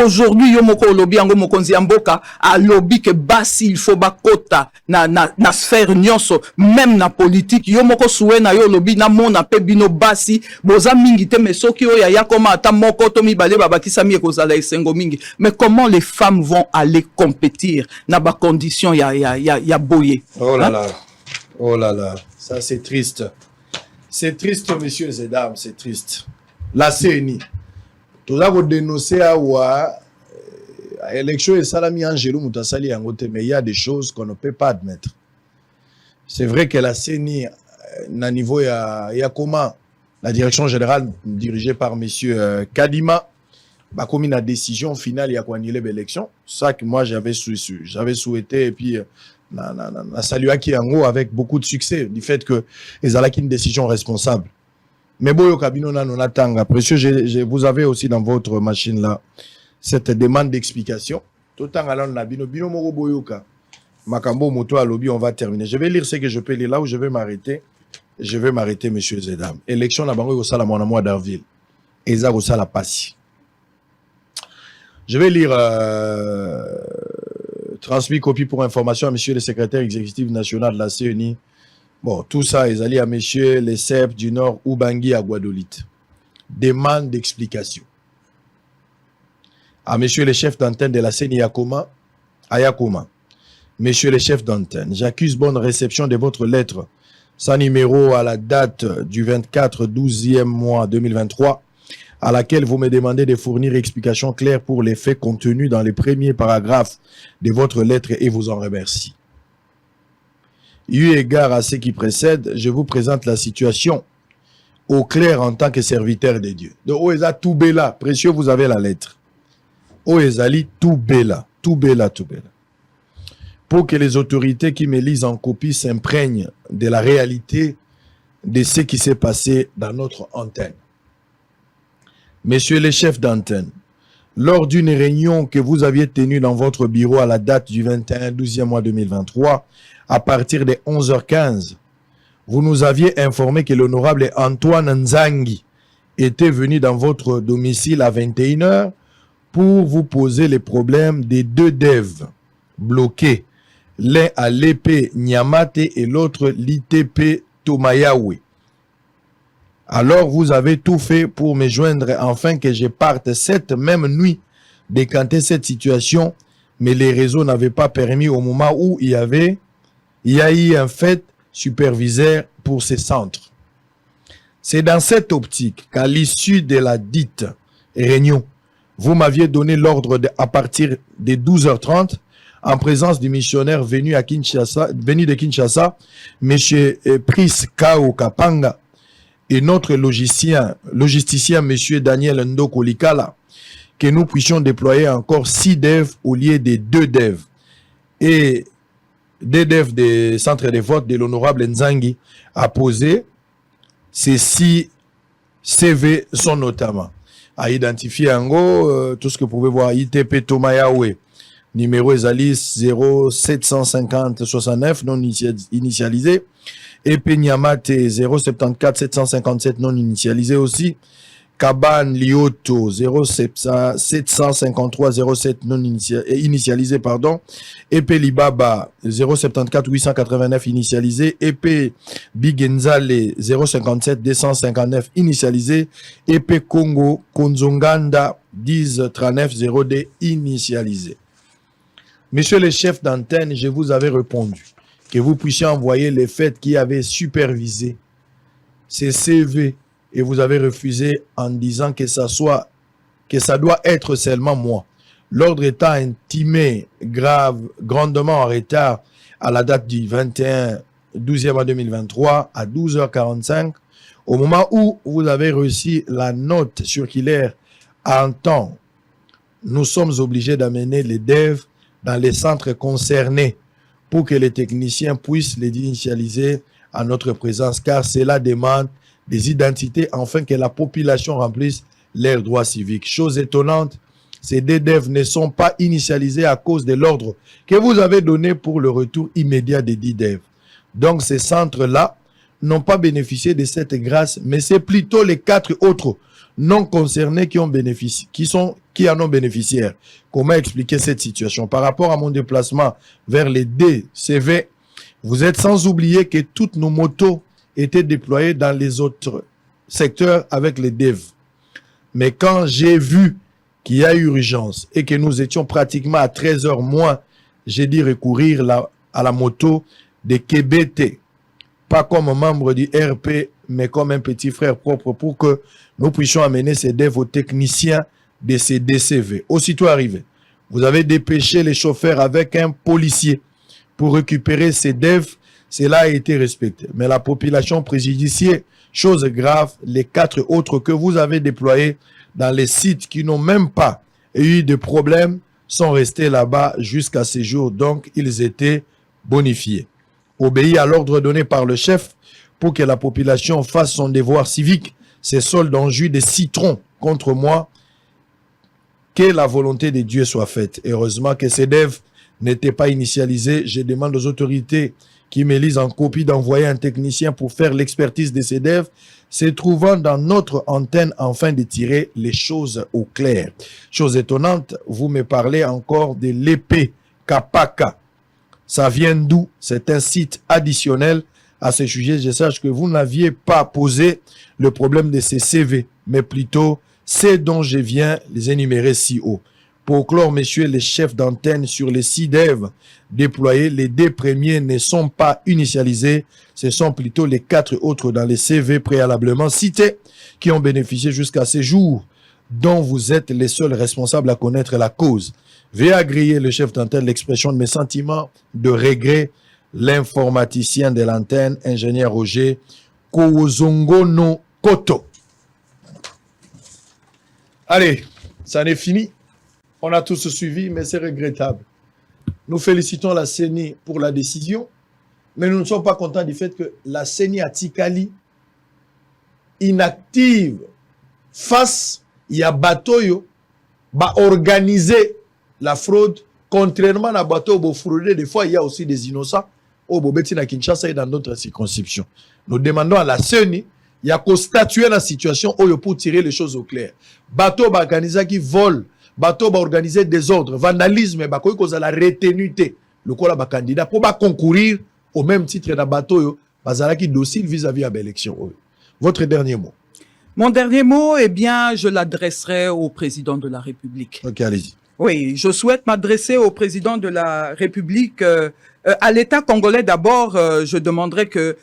Aujourd'hui, yo moko lobby yango mokonzi ya mboka a lobby que basi il faut bakota na sphère nyonso, même na politique. Yo moko soué na yo lobby na mona pe bino basi boza mingi te mais soki o ya koma ata moko to mibale babakisa mi ekozala esengo mingi. Mais comment les femmes vont aller compétir na ba condition ya boye? Oh là là. Oh là là, ça c'est triste. C'est triste, messieurs et dames, c'est triste. La CENI. Tout ça, vous dénoncez à l'élection et Salami Angelou Moutasali Angote, mais il y a des choses qu'on ne peut pas admettre. C'est vrai que la CENI, à niveau, il y a comment la direction générale dirigée par monsieur Kadima, bah, comme une décision finale, il y a quoi annuler l'élection. C'est ça que moi j'avais souhaité, et puis na salué qui en avec beaucoup de succès du fait que ils ont une décision responsable. Mais bon, précieux, vous avez aussi dans votre machine là cette demande d'explication. Tout en allant na bino moro boyoka. Makambo moto à lobby, on va terminer. Je vais lire ce que je peux lire là où je vais m'arrêter. Je vais m'arrêter, messieurs et dames. Élection na bango au sala mon mois d'avril. Eza au sala passi. Je vais lire transmis copie pour information à monsieur le secrétaire exécutif national de la CENI. Bon, tout ça, ils allaient à monsieur le CEP du Nord, Ubangui à Guadeloupe. Demande d'explication. À monsieur le chef d'antenne de la CENI à Yakoma. Monsieur le chef d'antenne, j'accuse bonne réception de votre lettre, sans numéro à la date du 24/12e mois 2023, à laquelle vous me demandez de fournir explications claires pour les faits contenus dans les premiers paragraphes de votre lettre et vous en remercie. Eu égard à ce qui précède, je vous présente la situation au clair en tant que serviteur de Dieu. De Oeza tout bella, précieux, vous avez la lettre. Oezali tout bella, tout bella, tout bella. Pour que les autorités qui me lisent en copie s'imprègnent de la réalité de ce qui s'est passé dans notre antenne. Messieurs les chefs d'antenne, lors d'une réunion que vous aviez tenue dans votre bureau à la date du 21/12e mois 2023, à partir de 11h15, vous nous aviez informé que l'honorable Antoine Nzangi était venu dans votre domicile à 21h pour vous poser les problèmes des deux devs bloqués, l'un à l'EP Nyamate et l'autre l'ITP Tomayawe. Alors vous avez tout fait pour me joindre afin que je parte cette même nuit décanter cette situation, mais les réseaux n'avaient pas permis au moment où il y a eu un fait superviseur pour ces centres. C'est dans cette optique qu'à l'issue de la dite réunion, vous m'aviez donné l'ordre à partir de 12h30, en présence du missionnaire venu de Kinshasa, M. Pris Kao Kapanga, et notre logisticien M. Daniel Ndoko Likala, que nous puissions déployer encore 6 devs au lieu des 2 devs. Et des devs des centres de vote de l'honorable Nzangi a posé. Ces 6 CV sont notamment à identifier en gros tout ce que vous pouvez voir. ITP Tomayawe, numéro Esalis 0750 69 non initialisé. EP Nyamate 074 757 non initialisé aussi. Kaban Lioto 753 07 non initialisé pardon. EP Libaba 074 889 initialisé. EP Bigenzale 057 259 initialisé. EP Congo Konzonganda 1039 0D initialisé. Monsieur le chef d'antenne, je vous avais répondu que vous puissiez envoyer les faits qui avaient supervisé ces CV et vous avez refusé en disant que ça doit être seulement moi. L'ordre étant intimé grandement en retard à la date du 21/12e mois 2023 à 12h45, au moment où vous avez reçu la note circulaire en temps, nous sommes obligés d'amener les devs dans les centres concernés pour que les techniciens puissent les initialiser à notre présence, car cela demande des identités afin que la population remplisse leurs droits civiques. Chose étonnante, ces deux devs ne sont pas initialisés à cause de l'ordre que vous avez donné pour le retour immédiat des 10 devs. Donc ces centres-là n'ont pas bénéficié de cette grâce, mais c'est plutôt les 4 autres non concernés qui qui en ont bénéficiaire. Comment expliquer cette situation? Par rapport à mon déplacement vers les DCV, vous êtes sans oublier que toutes nos motos étaient déployées dans les autres secteurs avec les DEV. Mais quand j'ai vu qu'il y a eu urgence et que nous étions pratiquement à 13h moins, j'ai dit recourir à la moto de KBT, pas comme membre du RP, mais comme un petit frère propre pour que nous puissions amener ces devs aux techniciens de ces DCV. Aussitôt arrivé, vous avez dépêché les chauffeurs avec un policier pour récupérer ces devs. Cela a été respecté. Mais la population préjudiciée, chose grave, les 4 autres que vous avez déployés dans les sites qui n'ont même pas eu de problème sont restés là-bas jusqu'à ces jours. Donc, ils étaient bonifiés. Obéis à l'ordre donné par le chef pour que la population fasse son devoir civique, c'est solde en jus de citron contre moi, que la volonté de Dieu soit faite. Heureusement que ces devs n'étaient pas initialisés. Je demande aux autorités qui me lisent en copie d'envoyer un technicien pour faire l'expertise de ces devs, se trouvant dans notre antenne afin de tirer les choses au clair. Chose étonnante, vous me parlez encore de l'épée Kapaka. Ça vient d'où? C'est un site additionnel à ce sujet. Je sache que vous n'aviez pas posé le problème de ces CV, mais plutôt c'est dont je viens les énumérer si haut. Pour clore, messieurs les chefs d'antenne, sur les 6 devs déployés, les 2 premiers ne sont pas initialisés. Ce sont plutôt les 4 autres dans les CV préalablement cités qui ont bénéficié jusqu'à ces jours, dont vous êtes les seuls responsables à connaître la cause. Veuillez agréer le chef d'antenne l'expression de mes sentiments de regret, l'informaticien de l'antenne, ingénieur Roger Kozongono Koto. Allez, ça en est fini. On a tous suivi, mais c'est regrettable. Nous félicitons la CENI pour la décision, mais nous ne sommes pas contents du fait que la CENI a Tikali inactive face à Batoyo, va organiser la fraude, contrairement à Batoyo, frauder, des fois il y a aussi des innocents, au Bobeti na Kinshasa et dans d'autres circonscriptions. Nous demandons à la CENI, il y a qu'à statuer la situation pour tirer les choses au clair. Bateau va organiser qui vole, bateau va organiser des ordres, vandalisme, bah quoi cause la retenue le quoi la candidat pour pas concourir au même titre dans bateau, bazala qui docile vis-à-vis de l'élection. Votre dernier mot. Mon dernier mot, eh bien, je l'adresserai au président de la République. Ok, allez-y. Oui, je souhaite m'adresser au président de la République. À l'État congolais, d'abord, je demanderais que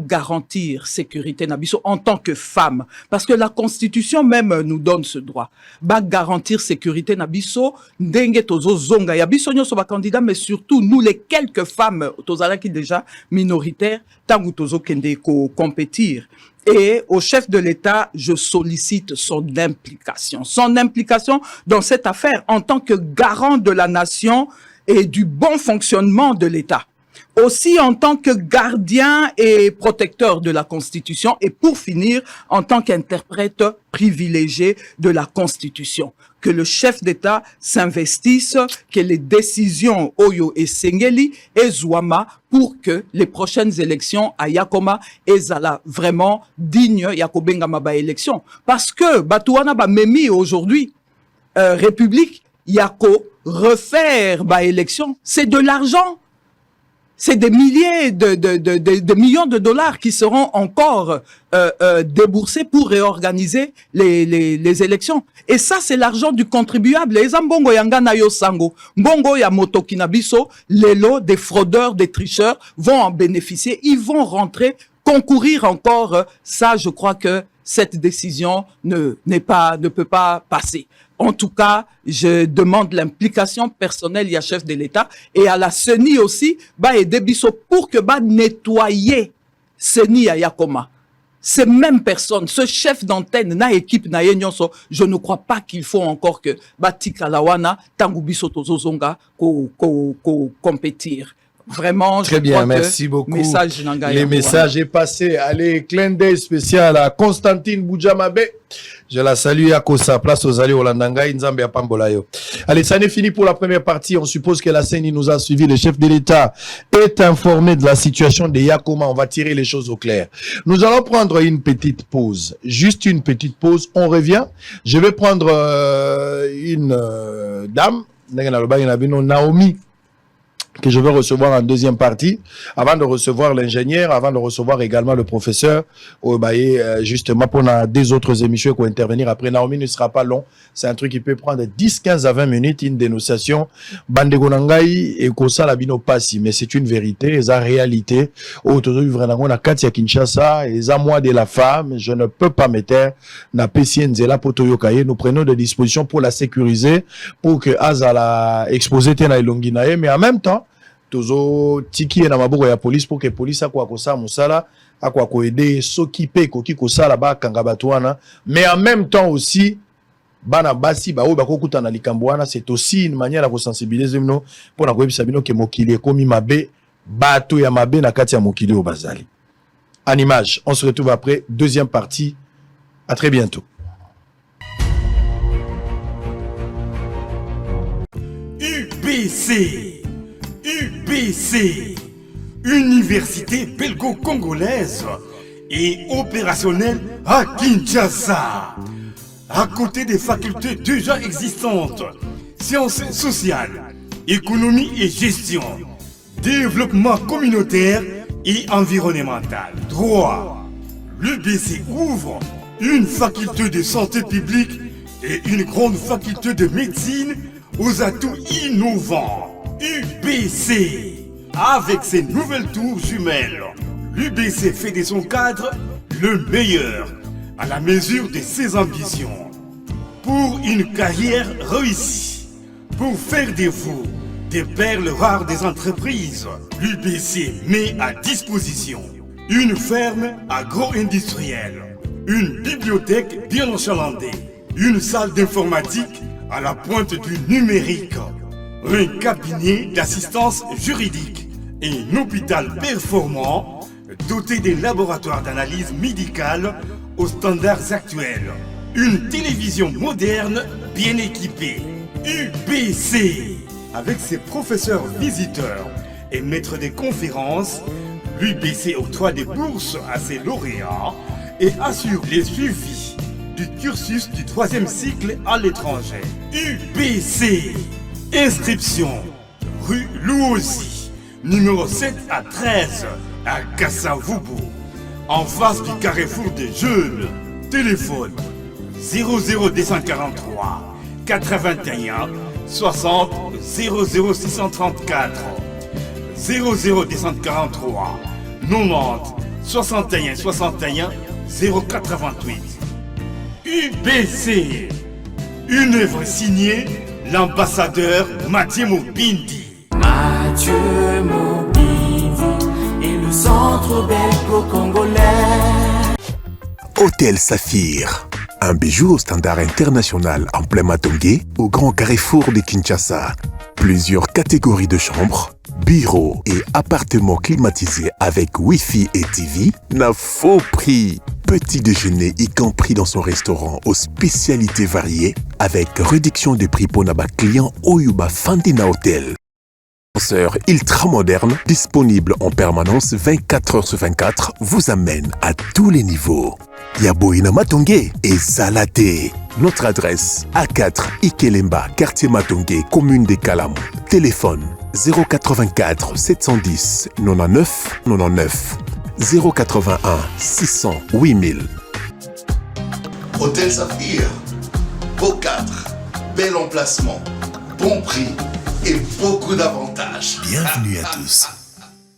garantir sécurité Nabiso en tant que femme, parce que la Constitution même nous donne ce droit. Garantir sécurité Nabiso, ndenge tozo zonga ya biso nyoso ba candidat, mais surtout nous les quelques femmes tozala qui déjà minoritaires, tangu tozo kende ko compétir. Et au chef de l'État, je sollicite son implication dans cette affaire en tant que garant de la nation et du bon fonctionnement de l'État. Aussi en tant que gardien et protecteur de la Constitution et pour finir, en tant qu'interprète privilégié de la Constitution. Que le chef d'État s'investisse, que les décisions Oyo et Sengeli et Zouama pour que les prochaines élections à Yakoma ezala vraiment digne Yakobenga Maba élection. Parce que Batouana ba memi aujourd'hui, République, Yako refaire ba élection, c'est de l'argent. C'est des milliers de millions de dollars qui seront encore déboursés pour réorganiser les élections. Et ça, c'est l'argent du contribuable. Les Mbongo Yangana Yo Sango, Mbongo ya Motokinabiso, les lots des fraudeurs, des tricheurs vont en bénéficier. Ils vont rentrer, concourir encore. Ça, je crois que cette décision ne peut pas passer. En tout cas, je demande l'implication personnelle du chef de l'État et à la CENI aussi, aider biso pour que nettoyer CENI à Yakoma. Ces mêmes personnes, ce chef d'antenne, na équipe na yenyonso, je ne crois pas qu'il faut encore que Batika Lawana, Tangu biso tozozonga, compétir. Vraiment, Très bien, merci beaucoup. Message Les messages est passé. Allez, clin d'œil spécial à Constantine Boudjamabe. Je la salue à Kosa, place aux allées Olandanga, Nzambe à Pambolayo. Allez, ça n'est fini pour la première partie. On suppose que la CENI nous a suivi. Le chef de l'État est informé de la situation de Yakoma. On va tirer les choses au clair. Nous allons prendre une petite pause. Juste une petite pause. On revient. Je vais prendre une dame, Naomi, que je vais recevoir en deuxième partie, avant de recevoir l'ingénieur, avant de recevoir également le professeur, justement pour des autres émissions qui vont intervenir après. Naomi ne sera pas long, c'est un truc qui peut prendre 10, 15 à 20 minutes, une dénonciation. Bandegonangai et Kosa Labino Passi, mais c'est une vérité, c'est une réalité. Aujourd'hui, vraiment, na Katia Kinshasa, et à moi de la femme, je ne peux pas mettre na Pessienzela Potoyokaye. Nous prenons des dispositions pour la sécuriser, pour que Azala exposé na Ilonginae, mais en même temps, tozo tiki na maboko ya police pour que police akwa kosa musala akwa ko aider s'occuper koki kosala ba kanga batwana, mais en même temps aussi bana basi ba oba kokuta na likambwana. C'est aussi une manière à sensibiliser nous pour na koyebisa bino ke mokili ekomi mabe, bato ya mabe na kati ya mokili o bazali. En image, on se retrouve après deuxième partie. À très bientôt. UBC, Université belgo-congolaise et opérationnelle à Kinshasa. À côté des facultés déjà existantes, sciences sociales, économie et gestion, développement communautaire et environnemental, droit, l'UBC ouvre une faculté de santé publique et une grande faculté de médecine aux atouts innovants. UBC, avec ses nouvelles tours jumelles, l'UBC fait de son cadre le meilleur à la mesure de ses ambitions. Pour une carrière réussie, pour faire de vous des perles rares des entreprises, l'UBC met à disposition une ferme agro-industrielle, une bibliothèque bien enchalandée, une salle d'informatique à la pointe du numérique, un cabinet d'assistance juridique et un hôpital performant doté des laboratoires d'analyse médicale aux standards actuels, une télévision moderne bien équipée. UBC, avec ses professeurs visiteurs et maîtres des conférences, l'UBC octroie des bourses à ses lauréats et assure les suivis du cursus du 3e cycle à l'étranger. UBC, inscription rue Louosi, numéro 7 à 13 à Kassavubu, en face du carrefour des jeunes. Téléphone 00243 81 60 00634 00243 90 61 61 088. UBC, une œuvre signée l'ambassadeur Mathieu Mobindi. Mathieu Mobindi et le centre belgo-congolais. Hôtel Saphir, un bijou au standard international en plein Matongé, au grand carrefour de Kinshasa. Plusieurs catégories de chambres, bureaux et appartements climatisés avec Wi-Fi et TV n'a faux prix. Petit déjeuner y compris dans son restaurant aux spécialités variées avec réduction des prix pour naba clients Oyuba Fandina Hotel. Ascenseur ultra moderne, disponible en permanence 24h/24, vous amène à tous les niveaux. Yaboina Matongé et Salaté. Notre adresse A4 Ikelemba, quartier Matongé, commune des Kalam. Téléphone 084 710 99 99 081 600 8000. Hôtel Saphir, beau cadre, bel emplacement, bon prix et beaucoup d'avantages. Bienvenue à tous.